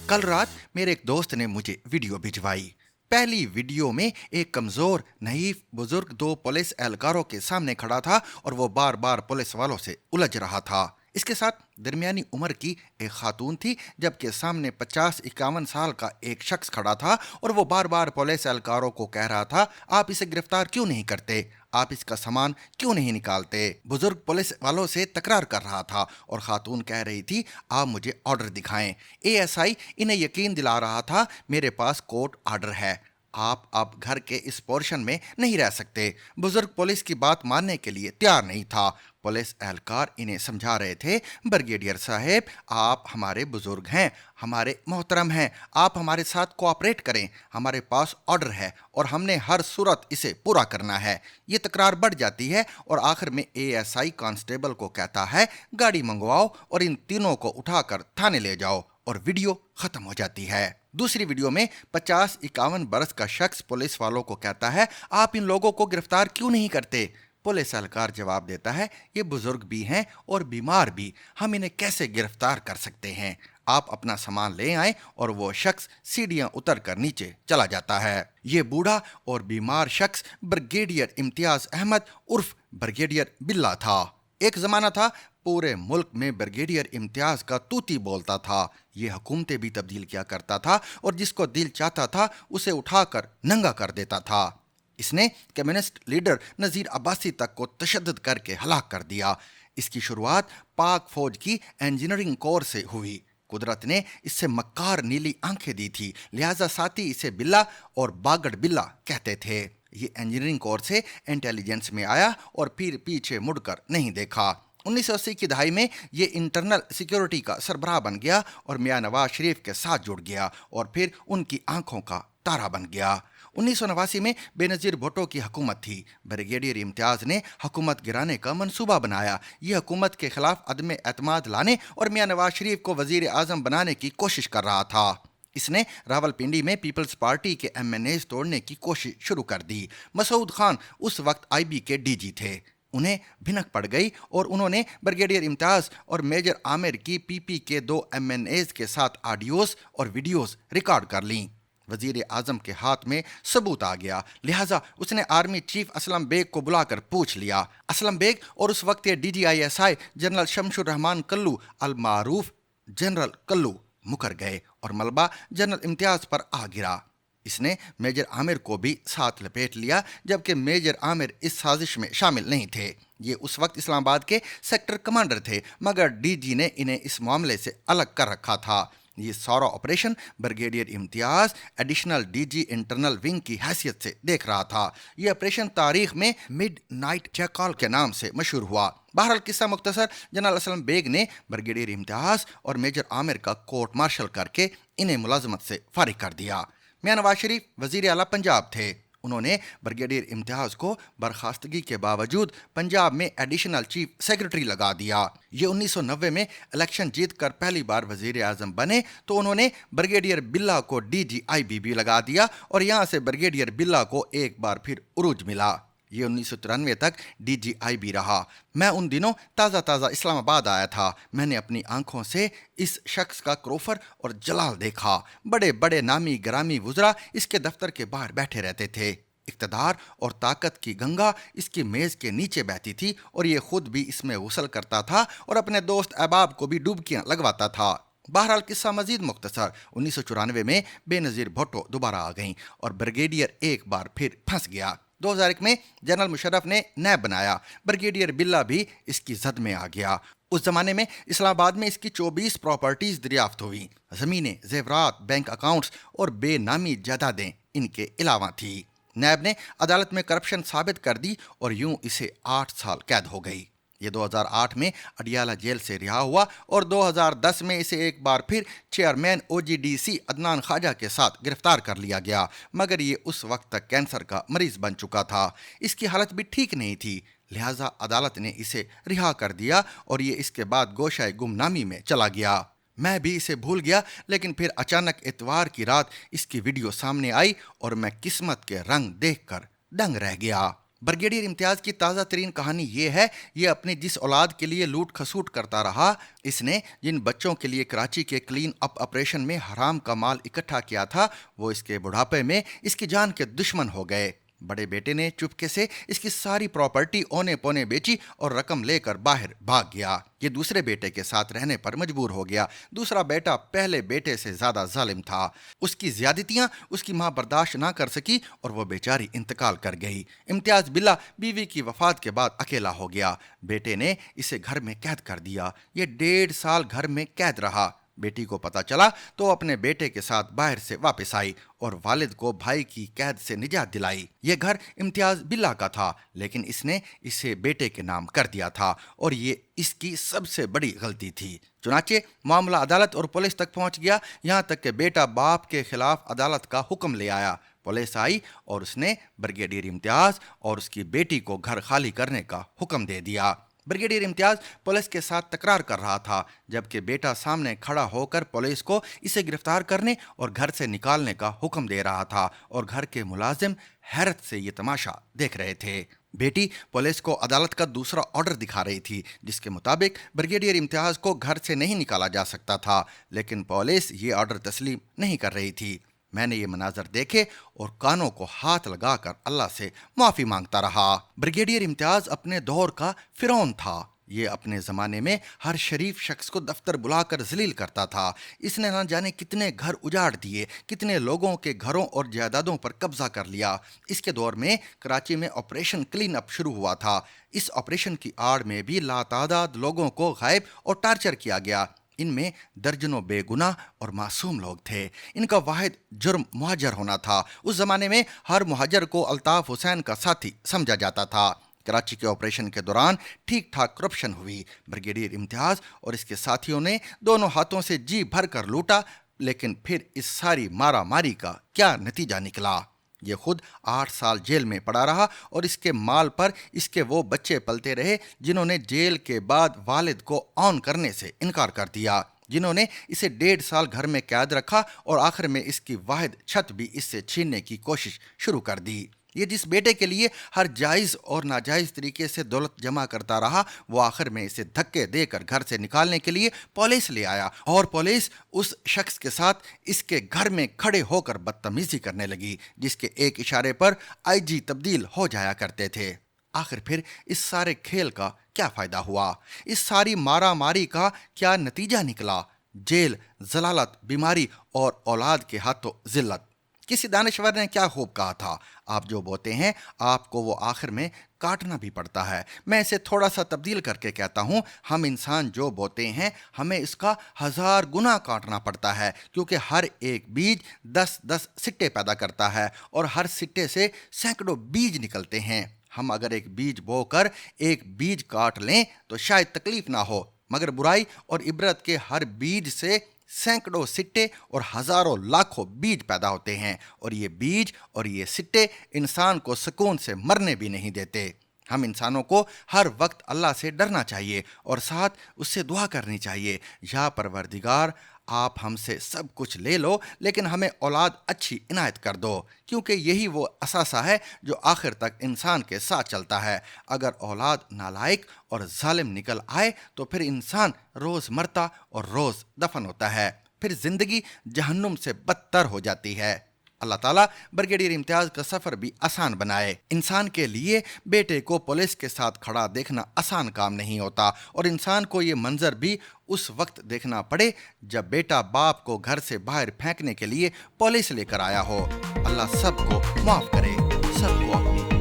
कल रात मेरे एक दोस्त ने मुझे वीडियो भिजवाई। पहली वीडियो में एक कमजोर नहीफ बुजुर्ग दो पुलिस एहलकारों के सामने खड़ा था और वो बार बार पुलिस वालों से उलझ रहा था। इसके साथ दरमियानी उम्र की एक खातून थी, जबकि सामने 50-51 साल का एक शख्स खड़ा था और वो बार बार पुलिस एहलकारों को कह रहा था, आप इसे गिरफ्तार क्यों नहीं करते, आप इसका सामान क्यों नहीं निकालते। बुजुर्ग पुलिस वालों से तकरार कर रहा था और खातून कह रही थी, आप मुझे ऑर्डर दिखाएं। एएसआई इन्हें यकीन दिला रहा था, मेरे पास कोर्ट ऑर्डर है, आप अब घर के इस पोर्शन में नहीं रह सकते। बुजुर्ग पुलिस की बात मानने के लिए तैयार नहीं था। पुलिस एहलकार इन्हें समझा रहे थे, ब्रिगेडियर साहब, आप हमारे बुजुर्ग हैं, हमारे मोहतरम हैं, आप हमारे साथ कोऑपरेट करें, हमारे पास ऑर्डर है और हमने हर सूरत इसे पूरा करना है। ये तकरार बढ़ जाती है और आखिर में एएसआई कांस्टेबल को कहता है, गाड़ी मंगवाओ और इन तीनों को उठाकर थाने ले जाओ, और वीडियो खत्म हो जाती है। दूसरी वीडियो में 50-51 बरस का शख्स पुलिस वालों को कहता है, आप इन लोगों को गिरफ्तार क्यों नहीं करते। पुलिस एहलकार जवाब देता है, ये बुजुर्ग भी हैं और बीमार भी, हम इन्हें कैसे गिरफ्तार कर सकते हैं, आप अपना सामान ले आए। और वो शख्स सीढ़ियां उतर कर नीचे चला जाता है। ये बूढ़ा और बीमार शख्स ब्रिगेडियर इम्तियाज अहमद उर्फ ब्रिगेडियर बिल्ला था। एक जमाना था पूरे मुल्क में ब्रिगेडियर इम्तियाज का तूती बोलता था। ये हुकूमतें भी तब्दील किया करता था और जिसको दिल चाहता था उसे उठाकर नंगा कर देता था। इसने कम्युनिस्ट लीडर नज़ीर अब्बासी तक को तशद्दुद करके हलाक कर दिया। इसकी शुरुआत पाक फौज की इंजीनियरिंग कोर से हुई। कुदरत ने इससे मक्कार नीली आंखें दी थी, लिहाजा साथी इसे बिल्ला और बागड़ बिल्ला कहते थे। ये इंजीनियरिंग कोर से इंटेलिजेंस में आया और फिर पीछे मुड़कर नहीं देखा। 1980 की दहाई में ये इंटरनल सिक्योरिटी का सरबराह बन गया और मियां नवाज शरीफ के साथ जुड़ गया और फिर उनकी आंखों का तारा बन गया। 1989 में बेनज़ीर भुट्टो की हुकूमत थी। ब्रिगेडियर इम्तियाज ने हुकूमत गिराने का मंसूबा बनाया। ये हुकूमत के खिलाफ अदम एतमाद लाने और मियां नवाज शरीफ को वजीर आज़म बनाने की कोशिश कर रहा था। इसने रावलपिंडी में पीपल्स पार्टी के एमएनएज तोड़ने की कोशिश शुरू कर दी। मसूद खान उस वक्त आईबी के डीजी थे। उन्हें भिनक पड़ गई और उन्होंने ब्रिगेडियर इम्तियाज और मेजर आमिर की पीपी के 2 एमएनएज के साथ ऑडियोस और वीडियोस रिकॉर्ड कर लीं। वजीर आजम के हाथ में सबूत आ गया, लिहाजा उसने आर्मी चीफ असलम बेग को बुलाकर पूछ लिया। असलम बेग और उस वक्त के डीजीआईएसआई जनरल शमशुर रहमान कल्लू अल मारूफ जनरल कल्लू मुकर गए और मलबा जनरल इम्तियाज पर आ गिरा। इसने मेजर आमिर को भी साथ लपेट लिया, जबकि मेजर आमिर इस साजिश में शामिल नहीं थे। ये उस वक्त इस्लामाबाद के सेक्टर कमांडर थे, मगर डीजी ने इन्हें इस मामले से अलग कर रखा था। ये सारा operation brigadier Imtiaz additional DG internal wing की हैसियत से देख रहा था। ये ऑपरेशन तारीख में मिड नाइट जैकल के नाम से मशहूर हुआ। बहरहाल किस्सा मुख्तसर, जनरल असलम बेग ने ब्रिगेडियर इम्तियाज और मेजर आमिर का कोर्ट मार्शल करके इन्हें मुलाजमत से फारिग कर दिया। मियां नवाज शरीफ वजीर आला पंजाब थे। उन्होंने ब्रिगेडियर इम्तियाज को बर्खास्तगी के बावजूद पंजाब में एडिशनल चीफ सेक्रेटरी लगा दिया। ये 1990 में इलेक्शन जीतकर पहली बार वजीर आजम बने तो उन्होंने ब्रिगेडियर बिल्ला को डीजीआईबी लगा दिया और यहाँ से ब्रिगेडियर बिल्ला को एक बार फिर उरूज मिला। ये 1993 तक डीजीआईबी रहा। मैं उन दिनों ताज़ा इस्लामाबाद आया था। मैंने अपनी आंखों से इस शख्स का क्रोफर और जलाल देखा। बड़े बड़े नामी ग्रामी वुज़रा इसके दफ्तर के बाहर बैठे रहते थे। इक़्तिदार और ताकत की गंगा इसकी मेज़ के नीचे बहती थी और ये खुद भी इसमें गुसल करता था और अपने दोस्त अहबाब को भी डुबकियां लगवाता था। बहरहाल किस्सा मजीद मुख्तसर, 1994 में बेनज़ीर भुट्टो दोबारा आ गईं और ब्रिगेडियर एक बार फिर फंस गया। 2001 में जनरल मुशर्रफ ने नैब बनाया। ब्रिगेडियर बिल्ला भी इसकी जद में आ गया। उस जमाने में इस्लामाबाद में इसकी 24 प्रॉपर्टीज दरियाफ्त हुई। ज़मीनें, जेवरात, बैंक अकाउंट्स और बेनामी जायदादें इनके अलावा थी। नैब ने अदालत में करप्शन साबित कर दी और यूं इसे 8 साल कैद हो गई। ये 2008 में अडियाला जेल से रिहा हुआ और 2010 में इसे एक बार फिर चेयरमैन ओजीडीसी अदनान ख्वाजा के साथ गिरफ्तार कर लिया गया, मगर ये उस वक्त तक कैंसर का मरीज बन चुका था। इसकी हालत भी ठीक नहीं थी, लिहाजा अदालत ने इसे रिहा कर दिया और ये इसके बाद गोशाए गुमनामी में चला गया। मैं भी इसे भूल गया, लेकिन फिर अचानक इतवार की रात इसकी वीडियो सामने आई और मैं किस्मत के रंग देखकर दंग रह गया। ब्रिगेडियर इम्तियाज की ताज़ा तरीन कहानी ये है, ये अपनी जिस औलाद के लिए लूट खसूट करता रहा, इसने जिन बच्चों के लिए कराची के क्लीन अप ऑपरेशन में हराम का माल इकट्ठा किया था, वो इसके बुढ़ापे में इसकी जान के दुश्मन हो गए। बड़े बेटे ने चुपके से इसकी सारी प्रॉपर्टी औने पौने बेची और रकम लेकर बाहर भाग गया। ये दूसरे बेटे के साथ रहने पर मजबूर हो गया। दूसरा बेटा पहले बेटे से ज्यादा जालिम था। उसकी ज्यादतियां उसकी मां बर्दाश्त ना कर सकी और वो बेचारी इंतकाल कर गई। इम्तियाज बिल्ला बीवी की वफात के बाद अकेला हो गया। बेटे ने इसे घर में कैद कर दिया। ये 1.5 साल घर में कैद रहा। बेटी को पता चला तो अपने बेटे के साथ बाहर से वापस आई और वालिद को भाई की कैद से निजात दिलाई। ये घर इम्तियाज बिल्ला का था, लेकिन इसने इसे बेटे के नाम कर दिया था और ये इसकी सबसे बड़ी गलती थी। चुनाचे मामला अदालत और पुलिस तक पहुंच गया, यहाँ तक कि बेटा बाप के खिलाफ अदालत का हुक्म ले आया। पुलिस आई और उसने ब्रिगेडियर इम्तियाज और उसकी बेटी को घर खाली करने का हुक्म दे दिया। ब्रिगेडियर इम्तियाज पुलिस के साथ तकरार कर रहा था, जबकि बेटा सामने खड़ा होकर पुलिस को इसे गिरफ्तार करने और घर से निकालने का हुक्म दे रहा था और घर के मुलाजिम हैरत से ये तमाशा देख रहे थे। बेटी पुलिस को अदालत का दूसरा ऑर्डर दिखा रही थी, जिसके मुताबिक ब्रिगेडियर इम्तियाज को घर से नहीं निकाला जा सकता था, लेकिन पुलिस ये ऑर्डर तस्लीम नहीं कर रही थी। मैंने ये मनाजर देखे और कानों को हाथ लगाकर अल्लाह से माफी मांगता रहा। ब्रिगेडियर इम्तियाज अपने दौर का फिरौन था। ये अपने ज़माने में हर शरीफ शख्स को दफ्तर बुलाकर जलील करता था। इसने न जाने कितने घर उजाड़ दिए, कितने लोगों के घरों और जायदादों पर कब्जा कर लिया। इसके दौर में कराची में ऑपरेशन क्लीन अप शुरू हुआ था। इस ऑपरेशन की आड़ में भी लातादाद लोगों को गायब और टार्चर किया गया। इनमें दर्जनों बेगुनाह और मासूम लोग थे। इनका वाहिद जुर्म मुहाजर होना था। उस जमाने में हर मुहाजर को अल्ताफ हुसैन का साथी समझा जाता था। कराची के ऑपरेशन के दौरान ठीक ठाक करप्शन हुई। ब्रिगेडियर इम्तियाज और इसके साथियों ने दोनों हाथों से जी भर कर लूटा, लेकिन फिर इस सारी मारा मारी का क्या नतीजा निकला? ये खुद 8 साल जेल में पड़ा रहा और इसके माल पर इसके वो बच्चे पलते रहे जिन्होंने जेल के बाद वालिद को ऑन करने से इनकार कर दिया, जिन्होंने इसे 1.5 साल घर में कैद रखा और आखिर में इसकी वाहिद छत भी इससे छीनने की कोशिश शुरू कर दी। ये जिस बेटे के लिए हर जायज़ और नाजायज़ तरीके से दौलत जमा करता रहा, वो आखिर में इसे धक्के देकर घर से निकालने के लिए पुलिस ले आया और पुलिस उस शख्स के साथ इसके घर में खड़े होकर बदतमीजी करने लगी, जिसके एक इशारे पर आईजी तब्दील हो जाया करते थे। आखिर फिर इस सारे खेल का क्या फ़ायदा हुआ? इस सारी मारा मारी का क्या नतीजा निकला? जेल, जलालत, बीमारी और औलाद के हाथों जिल्लत। किसी दानिश्वर ने क्या खूब कहा था, आप जो बोते हैं आपको वो आखिर में काटना भी पड़ता है। मैं इसे थोड़ा सा तब्दील करके कहता हूँ, हम इंसान जो बोते हैं हमें इसका 1000 गुना काटना पड़ता है, क्योंकि हर एक बीज 10-10 सिट्टे पैदा करता है और हर सिट्टे से सैकड़ों बीज निकलते हैं। हम अगर एक बीज बोकर एक बीज काट लें तो शायद तकलीफ ना हो, मगर बुराई और इबरत के हर बीज से सैकड़ों सिट्टे और हजारों लाखों बीज पैदा होते हैं और ये बीज और ये सिट्टे इंसान को सुकून से मरने भी नहीं देते। हम इंसानों को हर वक्त अल्लाह से डरना चाहिए और साथ उससे दुआ करनी चाहिए, या परवरदिगार आप हमसे सब कुछ ले लो लेकिन हमें औलाद अच्छी इनायत कर दो, क्योंकि यही वो असासा है जो आखिर तक इंसान के साथ चलता है। अगर औलाद नालायक और जालिम निकल आए तो फिर इंसान रोज़ मरता और रोज़ दफन होता है, फिर ज़िंदगी जहन्नुम से बदतर हो जाती है। अल्लाह ताला ब्रिगेडियर इम्तियाज का सफ़र भी आसान बनाए। इंसान के लिए बेटे को पुलिस के साथ खड़ा देखना आसान काम नहीं होता और इंसान को ये मंजर भी उस वक्त देखना पड़े जब बेटा बाप को घर से बाहर फेंकने के लिए पुलिस लेकर आया हो। अल्लाह सबको माफ़ करे, सबको अपनी